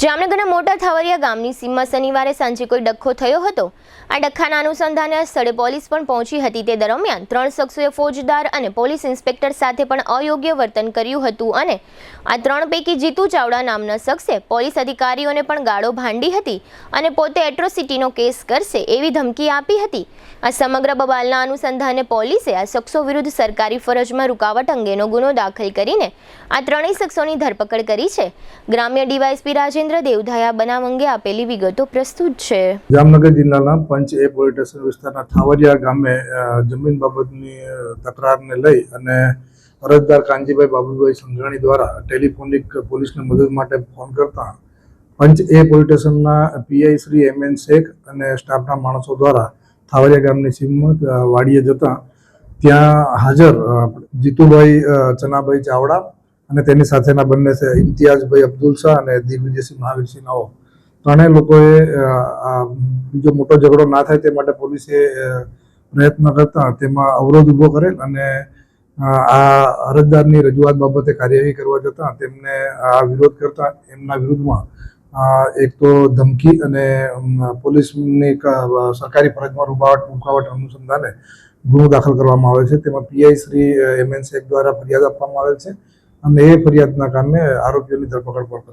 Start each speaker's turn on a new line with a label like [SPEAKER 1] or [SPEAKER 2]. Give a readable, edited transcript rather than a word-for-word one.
[SPEAKER 1] જામનગરના મોટા થાવરિયા ગામની સીમમાં શનિવારે સાંજે કોઈ ડખ્ખો થયો હતો। આ ડખ્ખાના અનુસંધાને સ્થળે પોલીસ પણ પહોંચી હતી। તે દરમિયાન 3 શખ્સોએ ફોજદાર અને પોલીસ ઇન્સ્પેક્ટર સાથે પણ અયોગ્ય વર્તન કર્યું હતું અને આ 3 પૈકી જીતુ ચાવડા નામના શખ્સે પોલીસ અધિકારીઓને પણ ગાળો ભાંડી હતી અને પોતે એટ્રોસિટીનો કેસ કરશે એવી ધમકી આપી હતી। આ સમગ્ર બબાલના અનુસંધાને પોલીસે આ શખ્સો વિરુદ્ધ સરકારી ફરજમાં રૂકાવટ અંગેનો ગુનો દાખલ કરીને આ 3 શખ્સોની ધરપકડ કરી છે। ગ્રામ્ય ડીવાયએસપી રાજેન્દ્ર દેવધાયા બનાવ અંગે આપેલી વિગતો પ્રસ્તુત છે।
[SPEAKER 2] જામનગર જિલ્લાના પંચ એ પોલીસ સ્ટેશન વિસ્તારના થાવરિયા ગામે જમીન બાબતની તકરારને લઈ અને અરજદાર કાનજીભાઈ બાબુભાઈ સંઘાણી દ્વારા ટેલિફોનિક પોલીસને મદદ માટે ફોન કરતા પંચ એ પોલીસ સ્ટેશનના પીઆઈ શ્રી એમએન શેખ અને સ્ટાફના માણસો દ્વારા થાવરિયા ગામની સીમમાં વાડીએ જતા ત્યાં હાજર જીતુભાઈ ચનાભાઈ ચાવડા અને તેની સાથેના બંને છે ઇમ્તિયાઝભાઈ અબ્દુલ શાહ અને દિગ્વિજયસિંહ મહાવીરસિંહ નાઓ ત્રણેય લોકોએ બીજો મોટો ઝઘડો ના થાય તે માટે પોલીસે પ્રયત્ન કરતા તેમાં અવરોધ ઊભો કરેલ અને આ અરજદારની રજૂઆત બાબતે કાર્યવાહી કરવા જતાં તેમને આ વિરોધ કરતા એમના વિરુદ્ધમાં એક તો ધમકી અને પોલીસની સરકારી ફરજમાં રૂકાવટ અનુસંધાને ગુનો દાખલ કરવામાં આવે છે। તેમાં પીઆઈ શ્રી એમએન શેખ દ્વારા ફરિયાદ આપવામાં આવેલ છે અને એ ફરિયાદના કારણે આરોપીઓની ધરપકડ પણ